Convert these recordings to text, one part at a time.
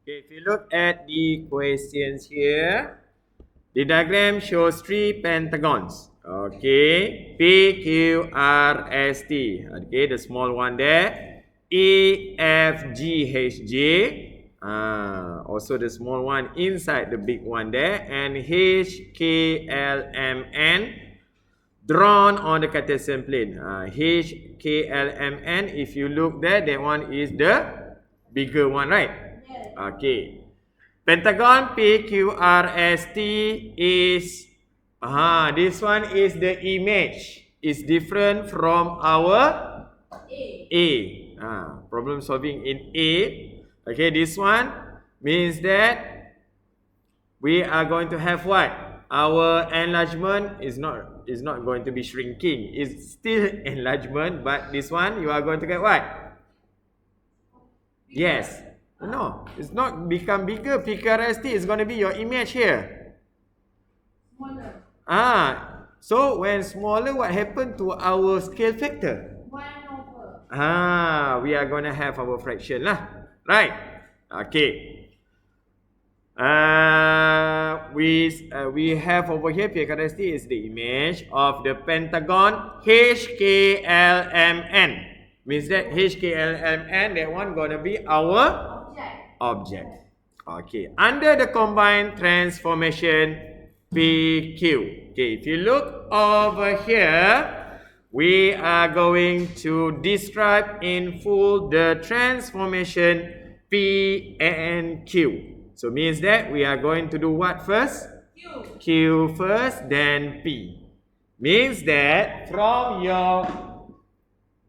Okay, if you look at the questions here, the diagram shows three pentagons. Okay, P, Q, R, S, T. Okay, the small one there. E, F, G, H, J. Also the small one inside the big one there. And H, K, L, M, N. Drawn on the Cartesian plane. H, K, L, M, N. If you look there, that one is the bigger one, right? Yes. Okay. Pentagon PQRST is this one is the image. It's different from our A. Problem solving in A. Okay, this one means that we are going to have what? Our enlargement is not going to be shrinking. It's still enlargement, but this one you are going to get what? Yes. No, it's not become bigger. PQRST is going to be your image here. Smaller. So when smaller, what happened to our scale factor? 1/. We are going to have our fraction lah. Right? Okay. We have over here PQRST is the image of the pentagon HKLMN. Means that HKLMN, that one gonna be our object. Okay. Under the combined transformation PQ. Okay. If you look over here, we are going to describe in full the transformation P and Q. So means that we are going to do what first? Q first, then P. Means that from your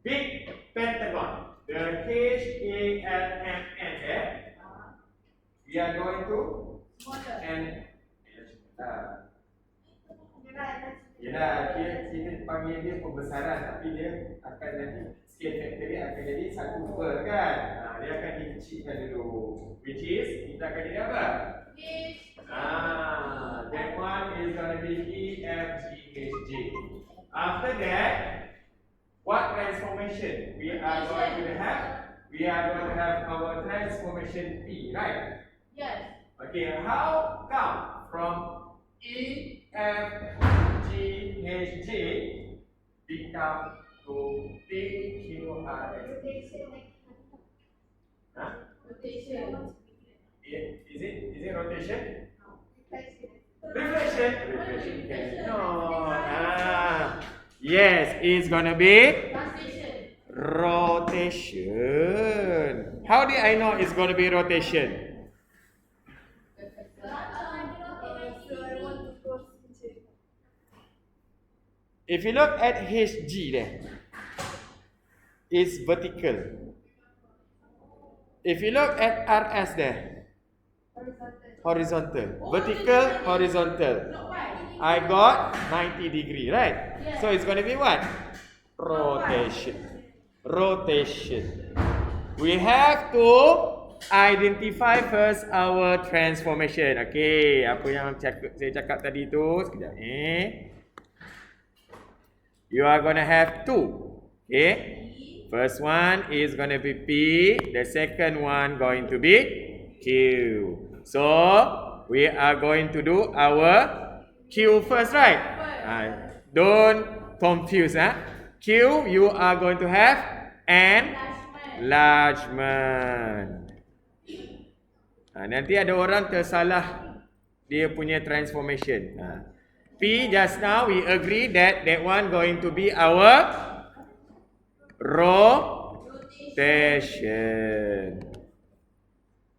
big pentagon, the HKLMN there, we are going to kita panggil dia pembesaran, tapi dia akan nanti scale factor dia akan jadi 1/4 kan. Dia akan dikecilkan dulu, which is kita akan jadi apa? That one is going to be E, F, G, H, J. After that, what transformation we are going to have? We are going to have our transformation P, right? Yes. Okay, how come from E, F, G, H, J become to P, Q, R, S? Rotation. Is it rotation? Reflection. No. Yes, it's gonna be rotation. How did I know it's gonna be rotation? If you look at HG there, it's vertical. If you look at RS there, horizontal. Vertical, horizontal. I got 90 degree, right? So it's going to be what? Rotation. Rotation. We have to identify first our transformation. Okay, apa yang saya cakap tadi tu, sekejap you are going to have two. Okay. First one is going to be P. The second one going to be Q. So we are going to do our Q first, right? Don't confuse. Q, you are going to have enlargement. Nanti ada orang tersalah dia punya transformation. P, just now we agree that one going to be our rotation.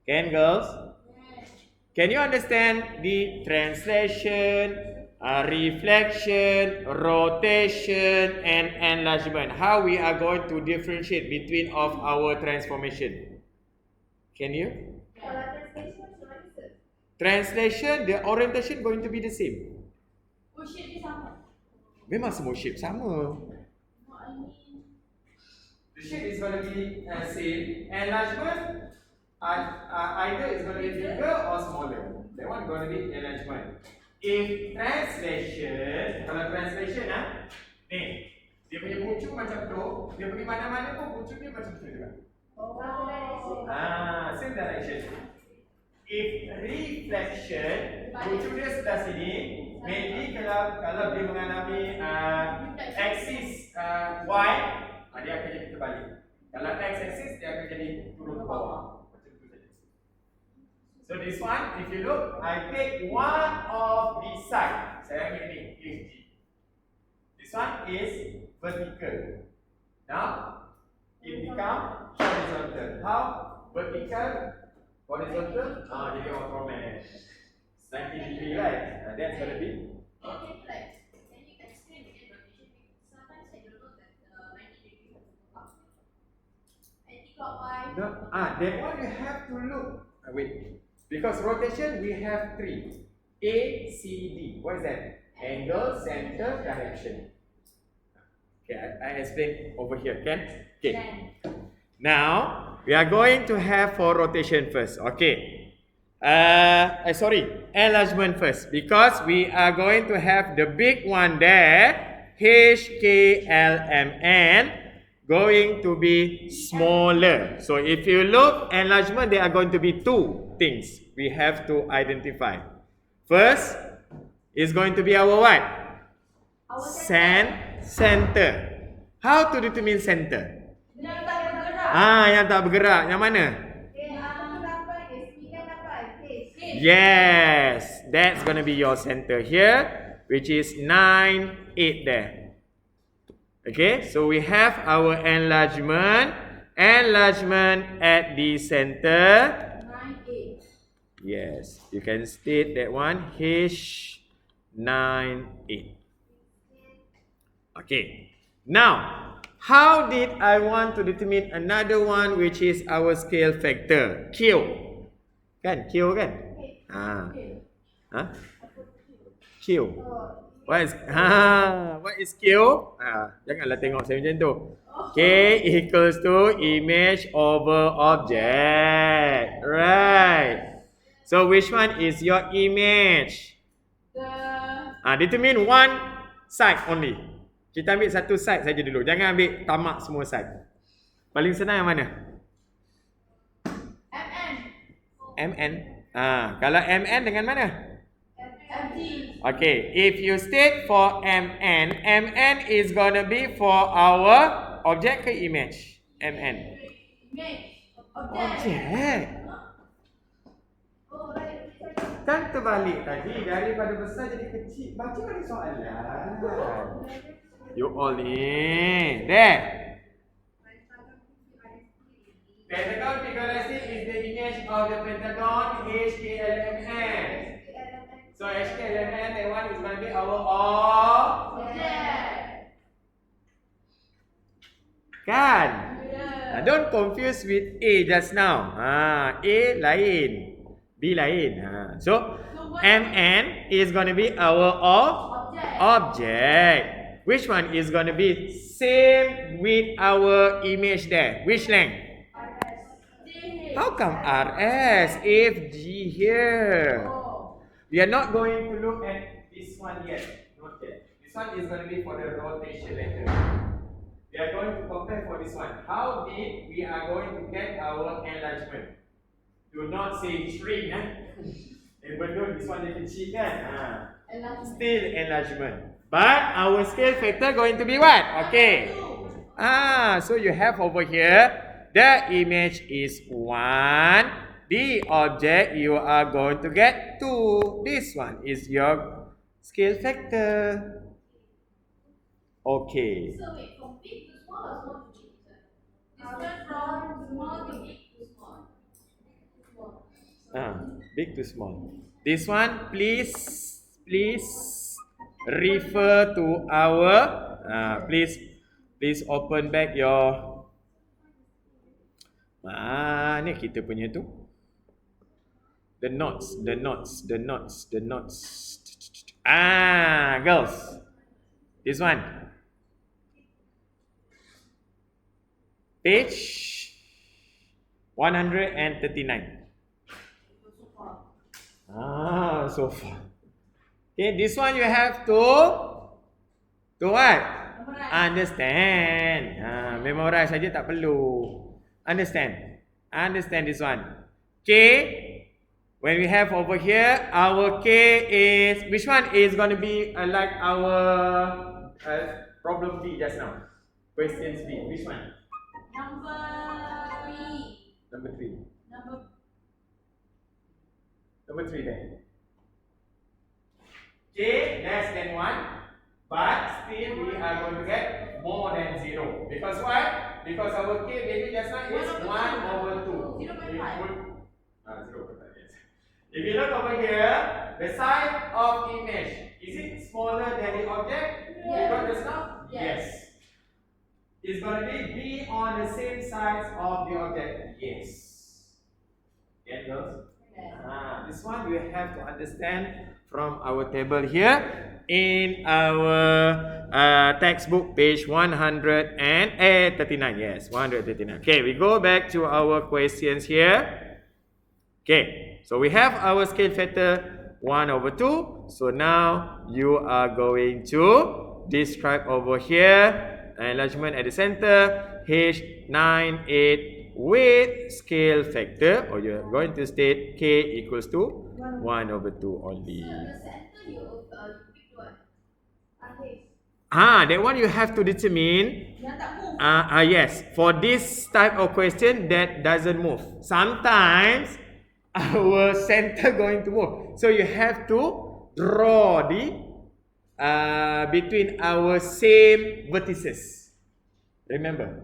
Can girls? Can you understand the translation, reflection, rotation, and enlargement? How we are going to differentiate between of our transformation? Can you? Translation, the orientation going to be the same. Shape sama. Memang semua shape sama. The shape is going to be same. Enlargement, either is going to be bigger or smaller. That one going to be enlargement. If translation, kalau translation ni, dia punya pucuk macam tu, dia pergi mana-mana pun pucuk dia macam tu juga. Same direction. if reflection muncul dia sebelah sini, maybe kalau dia mengalami axis y, dia akan jadi terbalik. Kalau x axis dia akan jadi turun ke bawah. Macam tu saja. So this one, if you look, I take one of the side. Saya ambil ni, is G. This one is vertical. Now, it become horizontal. How? Vertical, horizontal. Jadi automatic. 90 degree, right? That's gonna be. Okay, like, can you explain again rotation? Sometimes I don't know that 90 degree anti-clockwise. No, that one you have to look. Wait, because rotation we have 3. A, C, D. What is that? Angle, center, direction. Okay, I explain over here, can? Okay. Now, we are going to have for rotation first. Okay. Sorry, enlargement first. Because we are going to have the big one there. H, K, L, M, N. Going to be smaller. So if you look, enlargement, there are going to be 2 things we have to identify. First is going to be our what? Center. How to determine center? Yang tak bergerak. Yang mana? Yes, that's going to be your center here, which is 9, 8 there. Okay, so we have our enlargement at the center. 9, 8. Yes, you can state that one, H, 9, 8. Okay, now, how did I want to determine another one, which is our scale factor, Q? Kan, Q kan? Q. What is Q? Janganlah tengok saya macam tu. K equals to image over object. Right. So which one is your image? Determine one side only. Kita ambil satu side saja dulu. Jangan ambil tamak semua side. Paling senang yang mana? MN. Kalau MN dengan mana? Okay, if you state for MN is gonna be for our object ke image? MN. Object. Kan terbalik tadi, daripada besar jadi kecil. Baca balik soalan. You all ni. There. Pentagon figuracy is the image of the pentagon HKLMN. So HKLMN, that one is going to be our object. Kan? Don't confuse with A just now. A lain, B lain. So MN is going to be our object. Which one is going to be same with our image there? Which length? How come RS if G here? We are not going to look at this one yet. Not yet. This one is going to be for the rotation later. We are going to compare for this one. How did we are going to get our enlargement? Do not say shrink. Even though this one is kecil kan? Still enlargement. But our scale factor going to be what? Okay. So you have over here. The image is 1. The object you are going to get 2. This one is your scale factor. Okay. So wait, from big to small or small to big? This one from small to big to small. Big to small. This one, please refer to our. Please open back your. Mana kita punya tu? The knots. Girls. This one. Page 139. So far. Okay, this one you have to what? Understand. Memorize saja tak perlu. Understand this one. K When we have over here, our K is, which one is going to be like our problem B just now? Questions B, which one? Number 3. Number 3. Number Number 3 then. K less than 1, but still we are going to get more than 0. Because why? Because our K value just now is 1 over 2. 0.5. 0.5, yes. If you look over here, the size of image, is it smaller than the object? Yes. Because just now? Yes. It's going to be on the same size of the object. Yes. Get those? This one you have to understand from our table here in our textbook page 139. Yes, 139. Okay, we go back to our questions here. Okay, so we have our scale factor 1 over 2. So now you are going to describe over here enlargement at the center H98 with scale factor, or you're going to state K equals to 1 over 2 only. So the center you pick what? That one you have to determine. Yes, for this type of question that doesn't move. Sometimes our center going to move. So you have to draw the between our same vertices. Remember?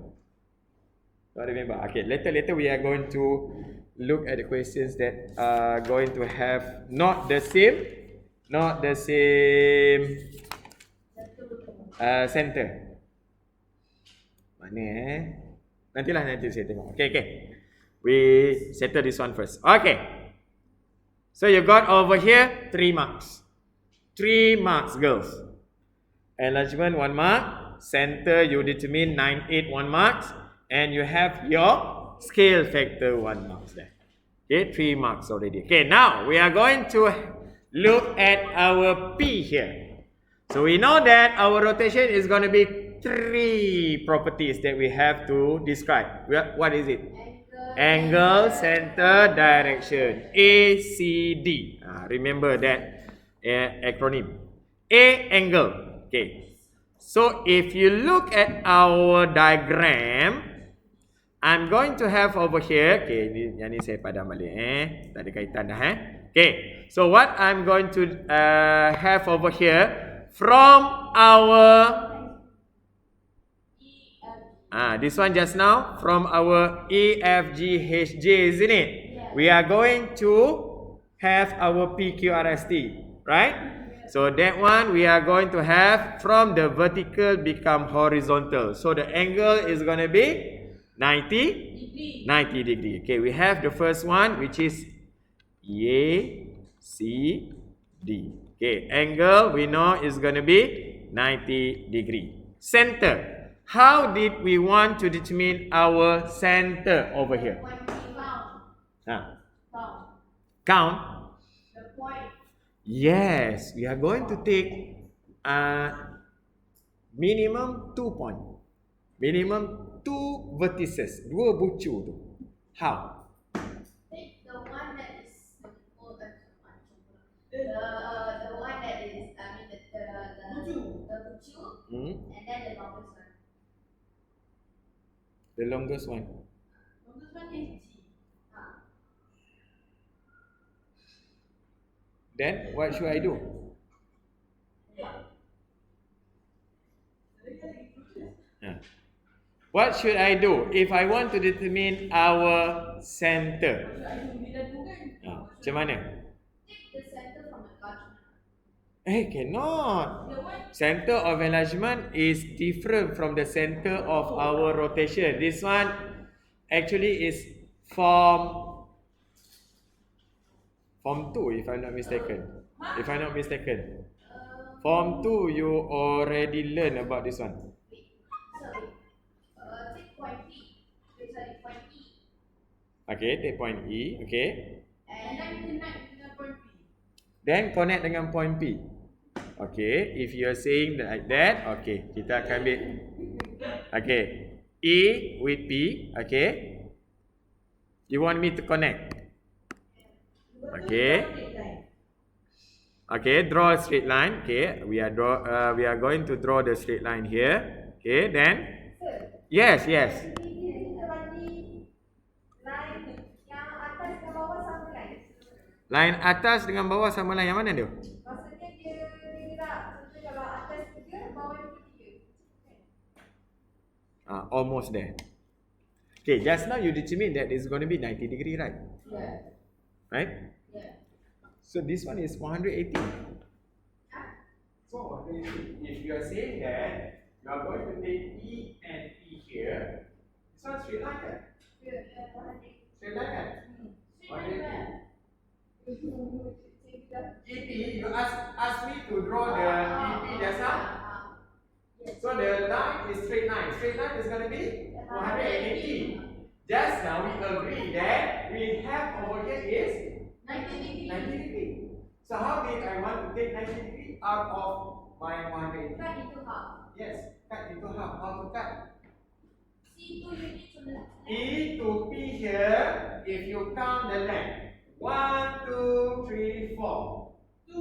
Not remember. Okay, later we are going to look at the questions that are going to have not the same center. Mana nanti saya tengok. Okay. We settle this one first. Okay. So you got over here 3 marks. 3 marks, girls. Enlargement 1 mark. Center you determine 98 1 marks. And you have your scale factor 1 marks there. Okay, 3 marks already. Okay, now we are going to look at our P here. So we know that our rotation is going to be 3 properties that we have to describe. What is it? Angle, center, direction. A, C, D. Remember that acronym. A, angle. Okay. So if you look at our diagram, I'm going to have over here, okay, yang ni saya padam balik tak ada kaitan dah Okay, so what I'm going to have over here from our this one just now from our E, F, G, H, J, isn't it? We are going to have our P, Q, R, S, T, right? So that one we are going to have from the vertical become horizontal. So the angle is going to be 90 degree. Okay, we have the first one which is A, C, D. Okay, angle we know is going to be 90 degree. Center. How did we want to determine our center over here? Count. The point. Yes, we are going to take minimum 2 point. Minimum 2 vertices, 2 bucu tu. How? Take the one that is the one that is the bucu, and then the longest one. The longest one. Longest one is G. Then what should I do? What should I do if I want to determine our center? Macam mana? Take the center from enlargement. Cannot. Center of enlargement is different from the center of our rotation. This one actually is form 2 if I'm not mistaken. Form 2 you already learn about this one. Take point P. Point E. Okay, take point E. Okay. And then connect dengan point P. Then connect dengan point P. Okay, if you are saying like that, okay, kita akan ambil. Okay, E with P. Okay. You want me to connect? Okay. Okay, draw a straight line. Okay, we are going to draw the straight line here. Okay, then yes. Line atas dengan bawah sama line yang mana tu? Maksudnya dia tak, contoh kalau atas 3, bawah 3. Almost there. Okay, just now you determined that it's going to be 90 degree, right? Yeah. Right? Yeah. So this one is 180. So if you are saying that you are going to take E and E here, this one straight line, kan? Straight line, kan? EP, you ask me to draw the EP just now. So the line is straight line. Straight line is going to be 180. Just now we agree that we have over here is 90 degree. So how did I want to take 90 degree out of my 180? Cut into half. Yes, cut into half. How to cut? C2 units on the E to P here, if you count the length. 1, 2, 3, 4. 2.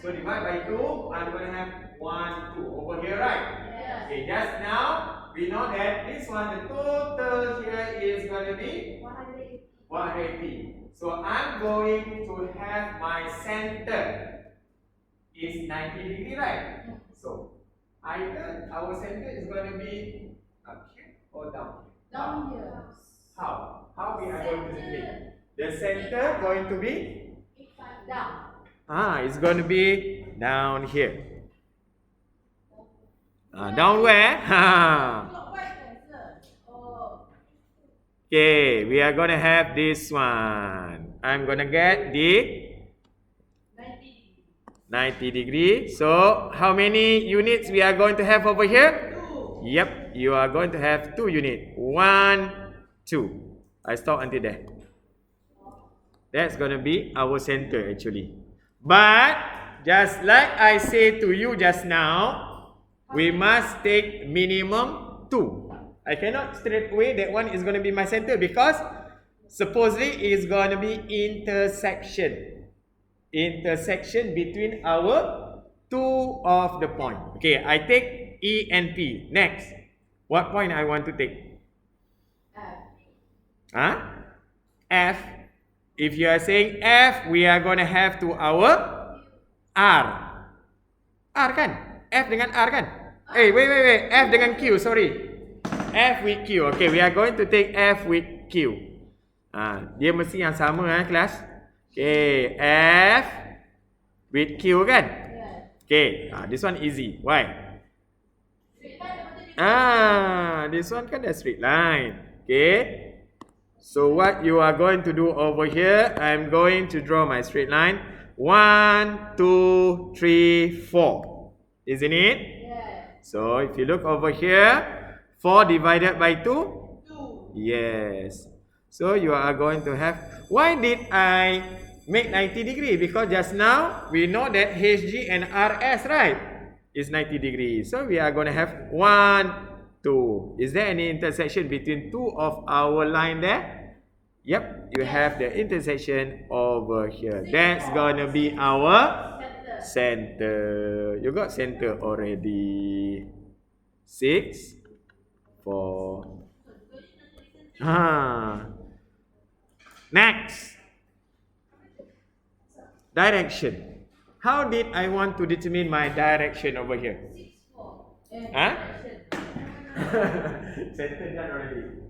So divide by 2, I'm going to have 1, 2 over here, right? Yes. Okay, just now we know that this one, the total here is going to be 180. So I'm going to have my center is 90 degree, right? So either our center is going to be up here or down here. down here. How? How we are going to do it? The center going to be Down. it's going to be down here. Down where? Okay, we are going to have this one. I'm going to get the 90 degree. So how many units we are going to have over here? 2. Yep, you are going to have 2 units. 1, 2. I stop until there. That's going to be our center actually. But just like I said to you just now, we must take minimum 2. I cannot straight away that one is going to be my center because supposedly it's going to be intersection between our 2 of the point. Okay, I take E and P. Next, what point I want to take? F. If you are saying F, we are going to have to our R. R kan? F dengan R kan? Wait. F dengan Q, sorry. F with Q. Okay, we are going to take F with Q. Dia mesti yang sama kelas. Okay, F with Q kan? Okay, this one easy. Why? This one kan dah straight line. Okay. So what you are going to do over here, I'm going to draw my straight line. 1, 2, 3, 4. Isn't it? Yes. So if you look over here, 4 divided by 2? 2. Yes. So you are going to have, why did I make 90 degree? Because just now we know that HG and RS, right, is 90 degrees. So we are going to have 1, 2. Is there any intersection between 2 of our line there? Yep, you have the intersection over here. That's gonna be our center. You got center already. 6, 4. Next. Direction. How did I want to determine my direction over here? 6, 4. Center done already.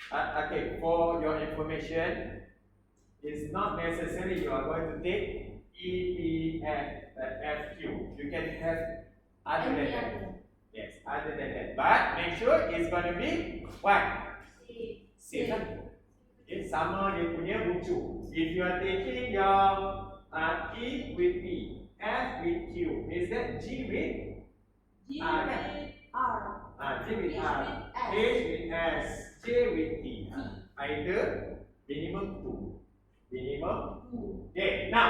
Okay, for your information, it's not necessary you are going to take FQ. You can have other than that. Yes, other than that. But make sure it's going to be what? C. Okay, sama dia punya bucu. If you are taking your E with P, F with Q, is that G with R? G with R, H with S, J with T. Either minimum 2. Minimum 2. Okay, now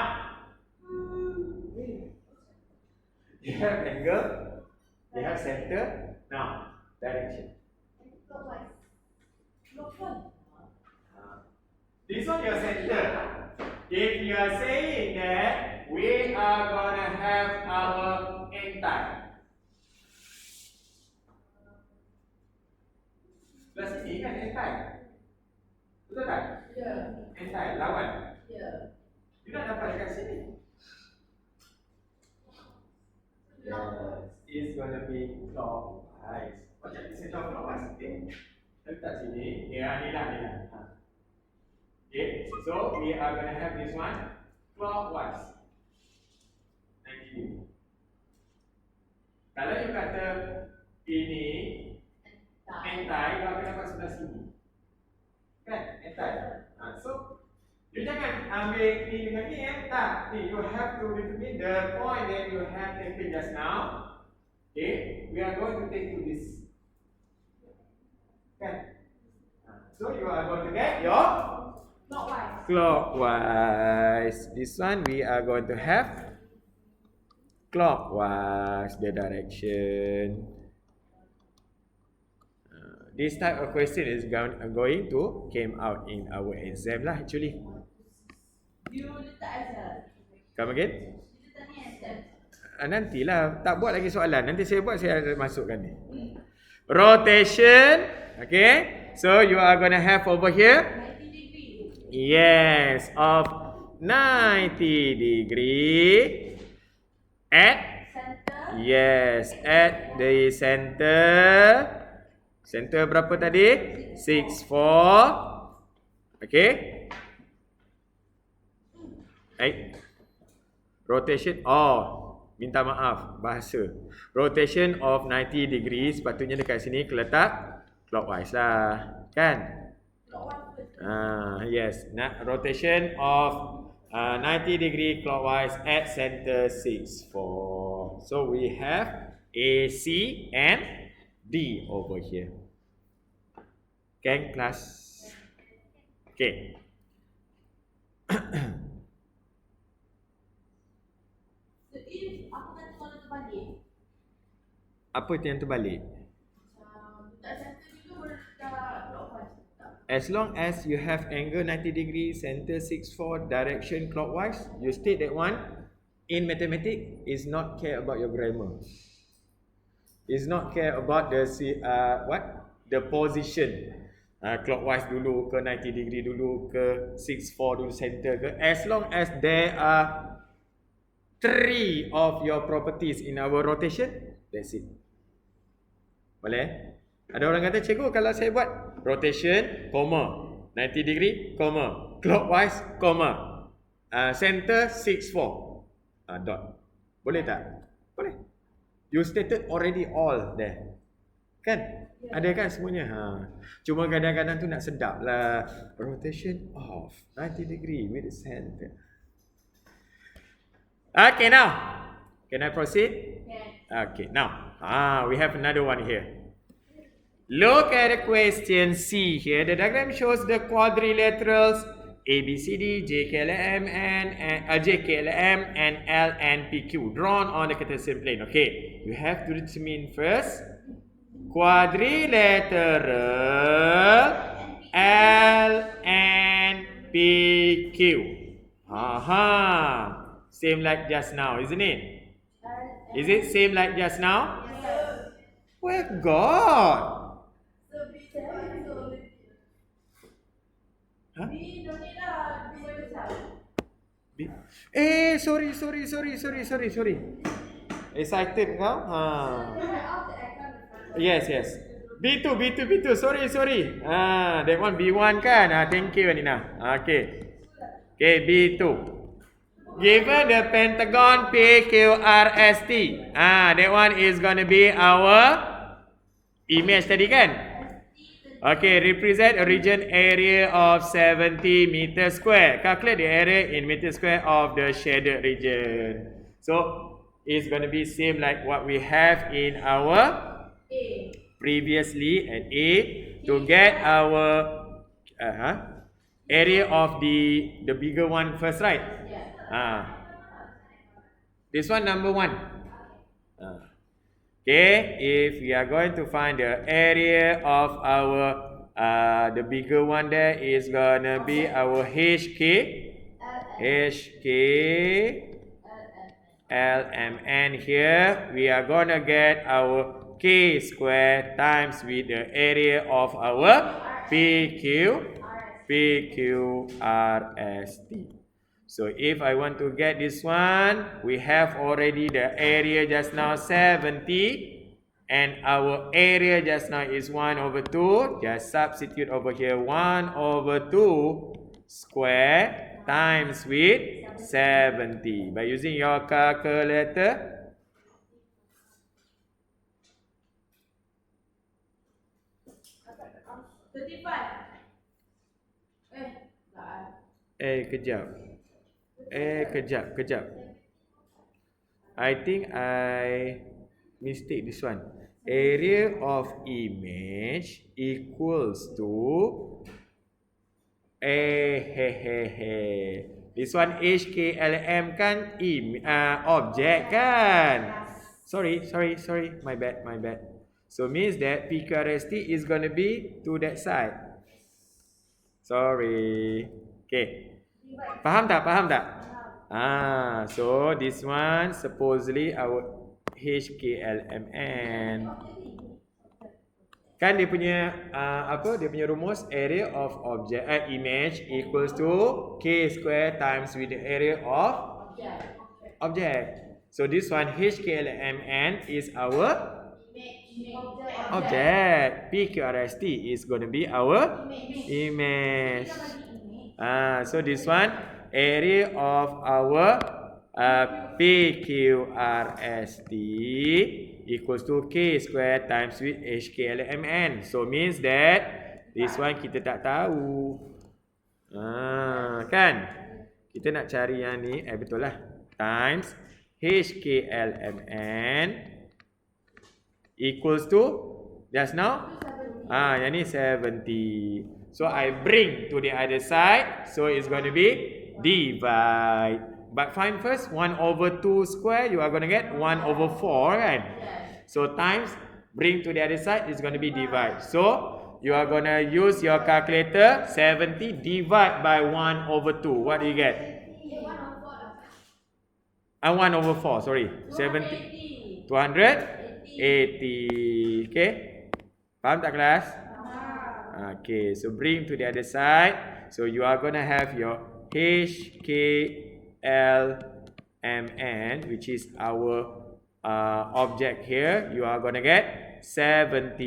you have angle, you have center. Now direction. This one your center. If you are saying that we are gonna have our entire. Plus ini kan entire. Betul tak? Ya. Entire lawan. Ya. You nak dapat dekat sini. Yes, it's gonna be clockwise. Macam ni saya tahu clockwise. Okay. Letak sini. Ya, ni lah. Okay, so we are gonna have this one clockwise. 90 degree. Kalau you kata ini entai, you akan dapat sebelah sini. Kan? Entai. So you jangan ambil ni dengan ni tak. Ni you have to determine the point that you have taken just now. Okay, we are going to take to this. Kan? So you are going to get your clockwise. This one we are going to have clockwise the direction. This type of question is going to came out in our exam lah actually. You letak asal. Come again? You letak ni asal. Nantilah, tak buat lagi soalan. Nanti saya buat, saya masukkan ni. Rotation, okay. So you are gonna have over here 90 degree. yes, of 90 degree at Center. yes, at the center. Center berapa tadi? 64. Okay. Rotation. Minta maaf bahasa. Rotation of 90 degrees. Sepatutnya dekat sini letak clockwise lah. Kan? Yes. Rotation of 90 degree clockwise at center 64. So we have A, C and D over here. Can class? Okay. So if aku kata kalau terbalik. Apa itu yang terbalik? Tak center juga dah clockwise. As long as you have angle 90 degree, center 64, direction clockwise, you state that one in mathematics is not care about your grammar. Is not care about the the position. Clockwise dulu ke 90 degree dulu ke 64 dulu center ke. As long as there are 3 of your properties in our rotation, that's it. Boleh? Ada orang kata, cikgu kalau saya buat rotation, 90 degree, clockwise, center 64, dot. Boleh tak? Boleh. You stated already all there. Kan? Ada kan semuanya? Cuma kadang-kadang tu nak sedap lah. Rotation of 90 degree with the center. Okay, now. Can I proceed? Okay, now. We have another one here. Look at the question C here. The diagram shows the quadrilaterals ABCD, JKLM, and L and PQ drawn on the Cartesian plane. Okay, you have to determine first quadrilateral L and PQ. Same like just now, isn't it? Is it same like just now? Yes. Well, God. Huh? Sorry. Excited kau? Yes. B2. Sorry. That one B1 kan? Thank you Nina. Okay, B2. Given the pentagon PQRST. That one is gonna be our image tadi kan? Okay, represent a region area of 70 meter square. Calculate the area in meter square of the shaded region. So, it's going to be same like what we have in our previously at A. To get our area of the bigger one first, right? This one number 1. Okay, if we are going to find the area of our the bigger one there is gonna be our HK HKLMN here, we are gonna get our K square times with the area of our PQRST. So if I want to get this one, we have already the area just now 70 and our area just now is 1 over 2. Just substitute over here 1 over 2 square times with 70 by using your calculator. Kejap. I think I mistake this one. Area of image equals to this one HKLM kan object kan. Sorry, my bad. So means that PQRST is gonna be to that side. Sorry. Okay. Faham tak? So this one supposedly our HKLMN. Kan dia punya dia punya rumus area of image equals to K square times with the area of object. So this one HKLMN is our object. PQRST is going to be our image. So this one area of our PQRST equals to K square times with HKLMN. So means that this one kita tak tahu. Kan? Kita nak cari yang ni, betul lah. Times HKLMN equals to just now yang ni 70. So I bring to the other side, so it's going to be divide. But find first 1 over 2 square, you are going to get 1 over 4 kan. So times bring to the other side is going to be divide. So you are going to use your calculator. 70 divide by 1 over 2. What do you get? 1 over 4, sorry. 70. 280. Okay. Faham tak kelas? Okay, so bring to the other side. So you are going to have your HKLMN, which is our object here. You are going to get 70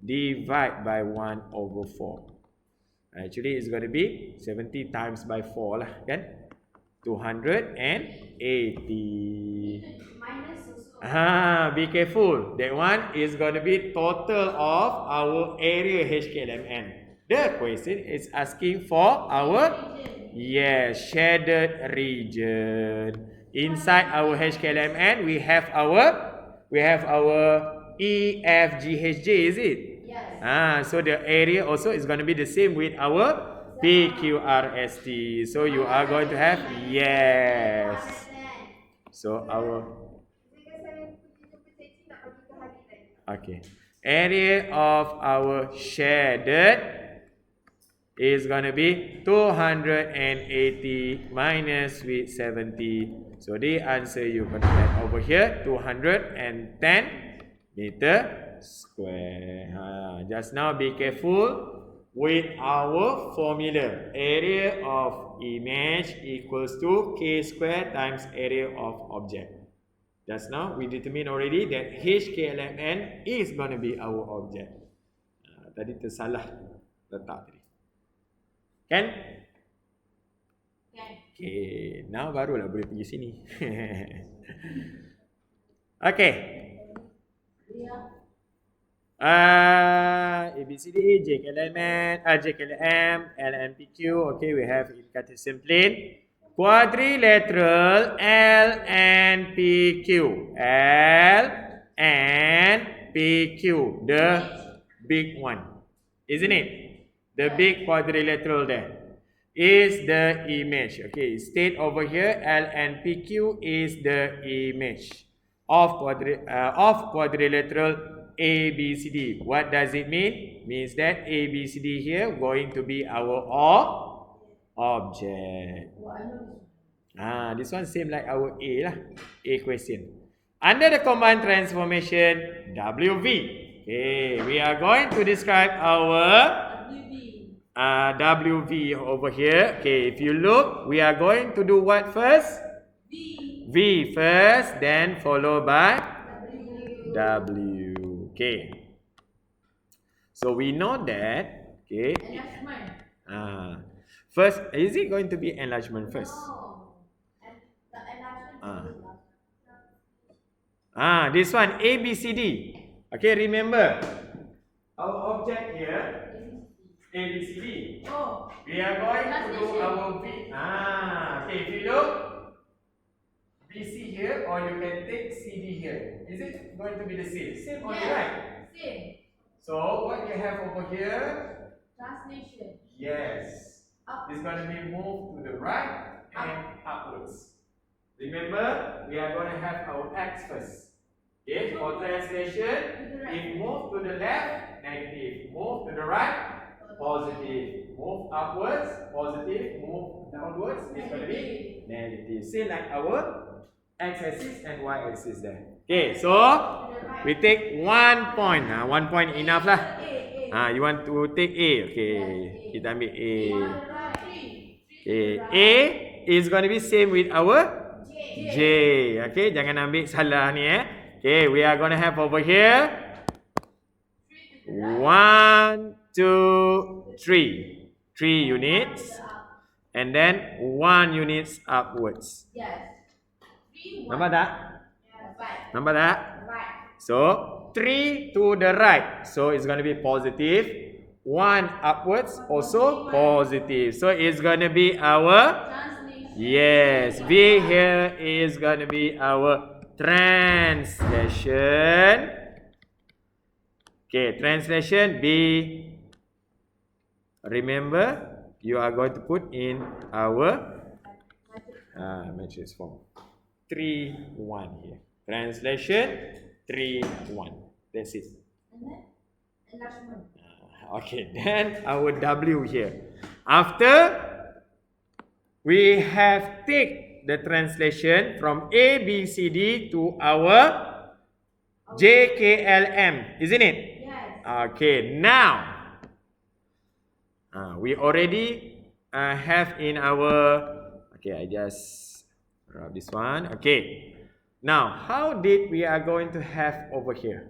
divided by 1 over 4. Actually, it's going to be 70 times by 4 lah, kan? 280. Be careful. That one is going to be total of our area HKLMN. The question is asking for our shaded region. Inside our HKLMN, we have our EFGHJ, is it? Yes. So the area also is going to be the same with our PQRST. So you are going to have yes. So our area of our shaded is going to be 280 minus with 70. So the answer you going to get over here 210 meter square. Just now be careful with our formula. Area of image equals to K square times area of object. Just now we determined already that HKLMN is going to be our object. Tadi tersalah letak tadi. Kan? Okay, now barulah boleh pergi sini. Okay. ABCD, JKLM, LNPQ. Okay, we have in Cartesian plane. Quadrilateral LNPQ. LNPQ. The big one. Isn't it? The big quadrilateral there is the image. Okay, state over here LNPQ is the image of quadrilateral ABCD. What does it mean? Means that ABCD here going to be our object. Oh, I know this one. This one same like our A lah. A question. Under the command transformation WV. Okay, we are going to describe our WB. WV over here. Okay, if you look, we are going to do what first? V. V first, then followed by W. W. Okay. So we know that. Okay. Enlargement. First, is it going to be enlargement first? No. And the enlargement Ah. is last. This one A B C D. Okay, remember our object here A B C D. Oh. We are going to do our V. Okay, if you look BC here, or you can take CD here. Is it going to be the same? Same on the right. Same. So what you have over here? Translation. Yes. Up. It's going to be moved to the right and upwards. Remember, we are going to have our X first. Okay, for translation, if move to the left, negative. Move to the right, positive. Move upwards, positive. Move downwards, it's going to be negative. Same like our X-axis and Y-axis there. Okay, so we take 1 point. 1 point enough lah. You want to take A. Okay, kita ambil A. Okay, A is going to be same with our J. Okay, jangan ambil salah ni Okay, we are going to have over here 1, 2, 3. 3 units. And then 1 units upwards. Yes. Nampak tak? Right. Nampak tak? Right. So 3 to the right. So it's going to be positive. 1 upwards also positive. So it's going to be our Translation. yes. V here is going to be our translation. Okay, translation B. Remember, you are going to put in our matrix form. 3, 1 here. Translation 3, 1. That's it. And then enlargement. Okay, then our W here. After we have take the translation from A, B, C, D to our J, K, L, M, isn't it? Yes. Okay, now we already have in our. Okay, I just rub this one. Okay, now how did we are going to have over here?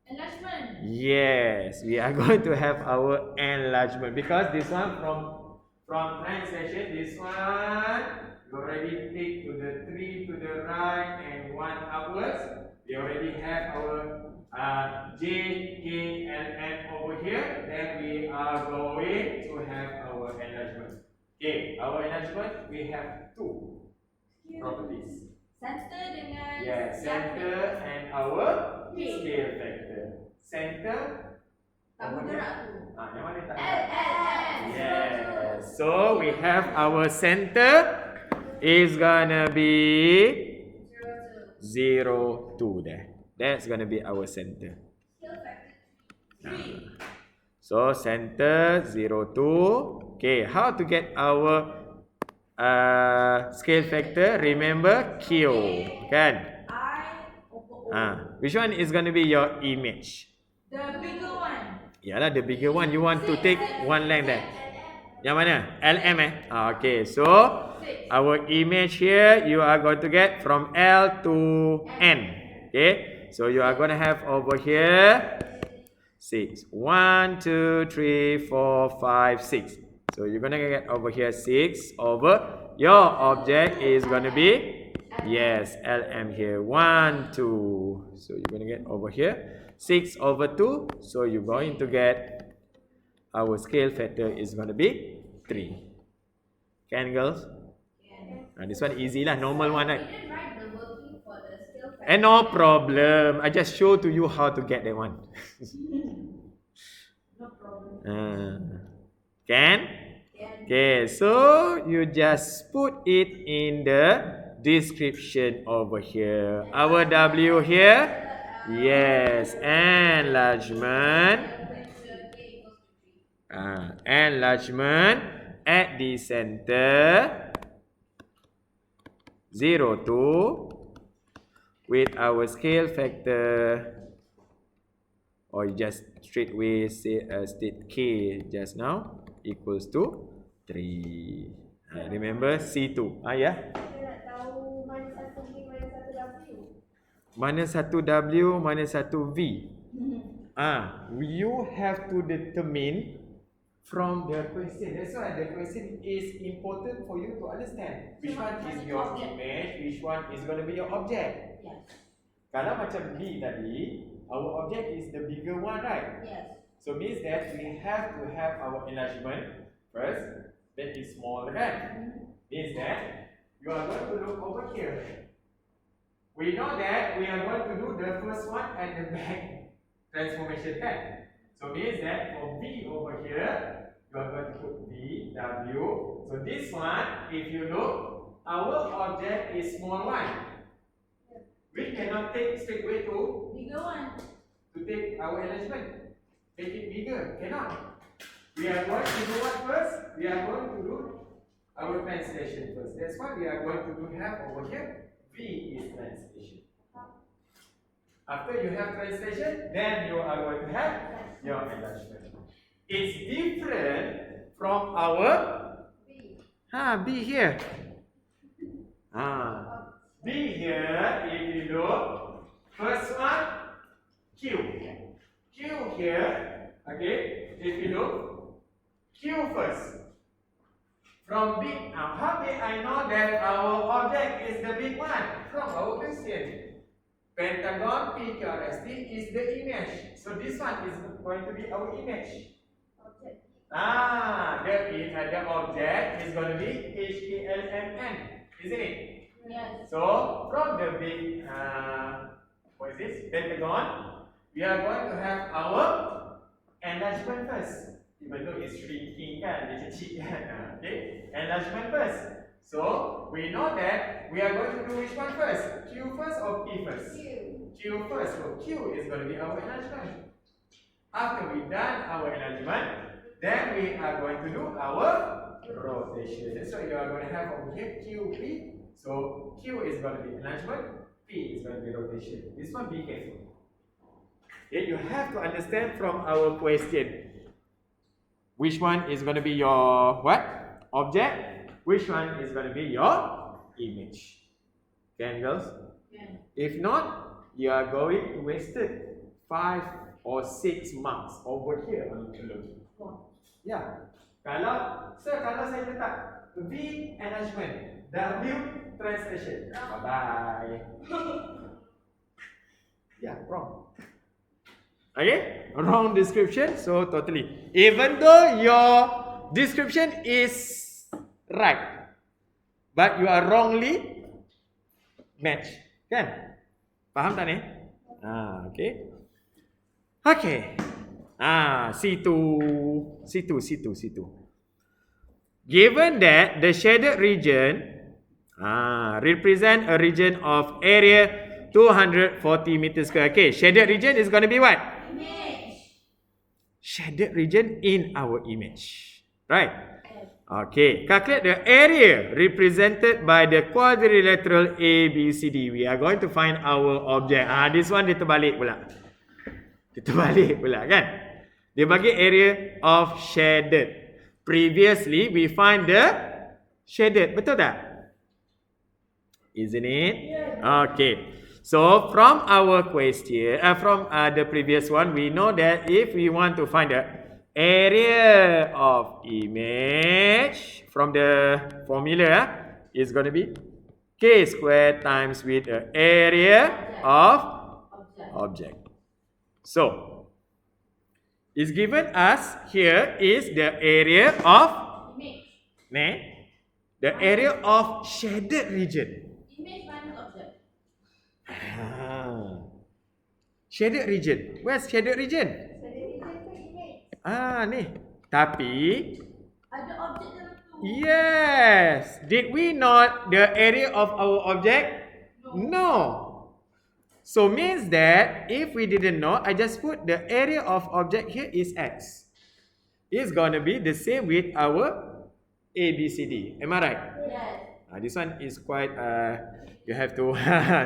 Enlargement. Yes, we are going to have our enlargement because this one from translation, this one you already take to the 3 to the right and 1 upwards. We already have our J, K, L, M over here. Then we are going to have our enlargement. Okay, our enlargement we have 2 properties. Center dengan Center and our P. scale factor. Center tak bergerak tu. yang mana tak L. Yes. So we have our center is gonna be 0, 2 there. That's gonna be our center. Scale factor 3. So center 0, 2. Okay, how to get our scale factor? Remember Q, kan? Which one is gonna be your image? The bigger one. Yalah, the bigger one. You want to take one length there. Yang mana? LM Okay, so our image here you are going to get from L to N. Okay, so you are going to have over here 6. 1, 2, 3, 4, 5, 6. So you're going to get over here 6 over your object is going to be yes, LM here 1, 2. So you're going to get over here 6 over 2. So you're going to get our scale factor is going to be 3. Can girls? This one easy lah, normal one right? Didn't write the working for the scale factor. And no problem. I just show to you how to get that one. No problem. Can? Okay, so you just put it in the description over here. Our W here, yes, enlargement. Enlargement at the center 0 2 with our scale factor, or you just straight away say state k just now equals to 3. Remember C2. Yeah. Kita nak tahu mana satu V, mana satu W. Mana satu W, mana satu V. You have to determine from the question. That's why the question is important for you to understand. Which one is your image, which one is going to be your object. Yes. Kalau macam B tadi, our object is the bigger one, right? Yes. So means that we have to have our enlargement first, that is small, right? Means that you are going to look over here. We know that we are going to do the first one at the back transformation, right? So means that for B over here, you are going to put B, W. So this one, if you look, our object is small one. We cannot take straight away to Bigger one. to take our enlargement. Take it bigger. Cannot. We are going to do what first? We are going to do our translation first. That's why we are going to do have over here. V is translation. After you have translation, then you are going to have your enlargement. It's different from our B here. B here, if you look, first one, Q. Q here, okay, if you look, Q first. From big, now how did I know that our object is the big one? From our question. Pentagon PQRST is the image. So this one is going to be our image. Object. The object is going to be HKLMN, isn't it? Yes. So from the big, what is this? Pentagon, we are going to have our enlargement first. Even though it's shrinking kan, dia kecil kan. Okay, enlargement first. So we know that we are going to do which one first? Q first or P first? Q first. So Q is going to be our enlargement. After we done our enlargement, then we are going to do our rotation. That's why you are going to have over here QP. So Q is going to be enlargement, P is going to be rotation. This one be careful. Okay, you have to understand from our question. Which one is going to be your what? Object. Which one is going to be your image? Can girls? Yeah. If not, you are going to waste 5 or 6 marks over here on looking. Yeah. Kalau saya letak V enlargement, W translation. Bye bye. Yeah, wrong. Okay, wrong description. So totally, even though your description is right, but you are wrongly matched. Kan? Faham tak ni? Okay. Okay. C2. Given that the shaded region represent a region of area 240 meters square. Okay, shaded region is going to be what? Image. Shaded region in our image. Right? Okay, calculate the area represented by the quadrilateral ABCD. We are going to find our object. This one dia terbalik pula kan? Dia bagi area of shaded. Previously, we find the shaded. Betul tak? Isn't it? Yeah. Okay. So, from our question, from the previous one, we know that if we want to find the area of image, from the formula, is going to be K squared times with the area of object. So, is given us here is the area of the area of shaded region. Image mana object? Shaded region. Where's shaded region? Shaded region tu image. Ni. Tapi Ada objek dalam tu. yes. Did we know the area of our object? No. So means that if we didn't know, I just put the area of object here is X. It's going to be the same with our A, B, C, D. Am I right? Yes. This one is quite, you have to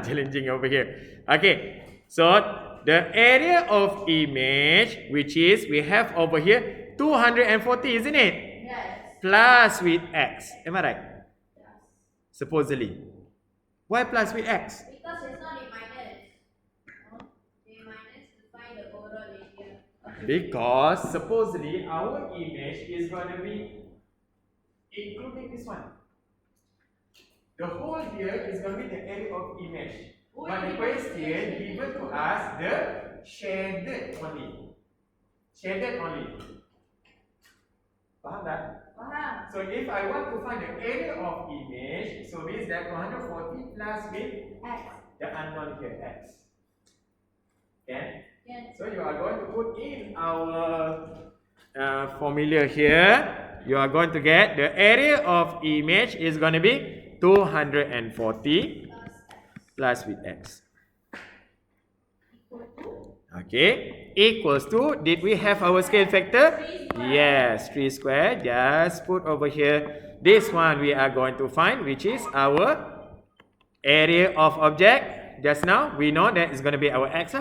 challenging over here. Okay, so the area of image, which is, we have over here 240, isn't it? Yes. Plus with X. Am I right? Yes. Supposedly. Why plus with X? Because it's not a minus. No? A minus to find the overall area. Because supposedly our image is going to be including this one. The whole here is going to be the area of image. But the question given to us the shaded only. Shaded only. Faham tak? Faham. So if I want to find the area of image, so means that 140 plus with X. the unknown here, X. Okay? Yes. So you are going to put in our formula here. You are going to get the area of image is going to be 240 plus with X. Okay, equals to, did we have our scale factor? Yes, 3 square. Just put over here. This one we are going to find, which is our area of object. Just now, we know that is going to be our X.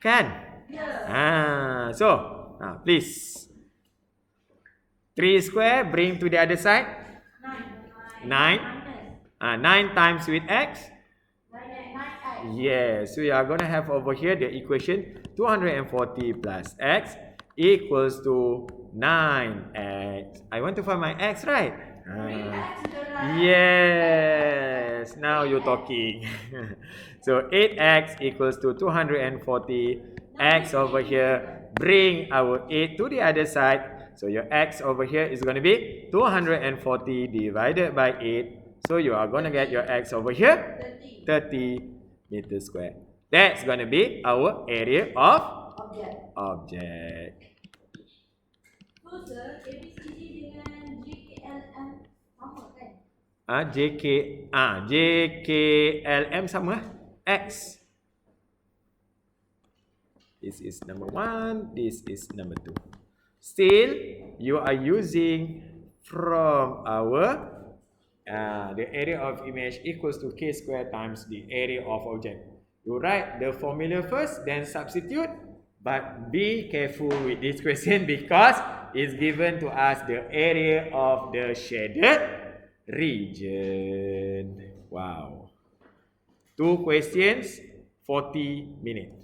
Can? Yeah. So, please. 3 square, bring to the other side. 9. 9 times with X. 9. Yes, so we are going to have over here the equation 240 plus X equals to 9X. I want to find my X, right? Yes, now you're talking. So 8X equals to 240. X over here, bring our 8 to the other side. So your X over here is going to be 240 divided by 8. So you are going to get your X over here 30 meters square. That's going to be our area of object. So sir, ABCD dengan JKLM sama kan? JKLM sama X. This is number 1, this is number 2. Still, you are using from our the area of image equals to k square times the area of object. You write the formula first, then substitute. But be careful with this question because it's given to us the area of the shaded region. Wow. 2 questions, 40 minutes.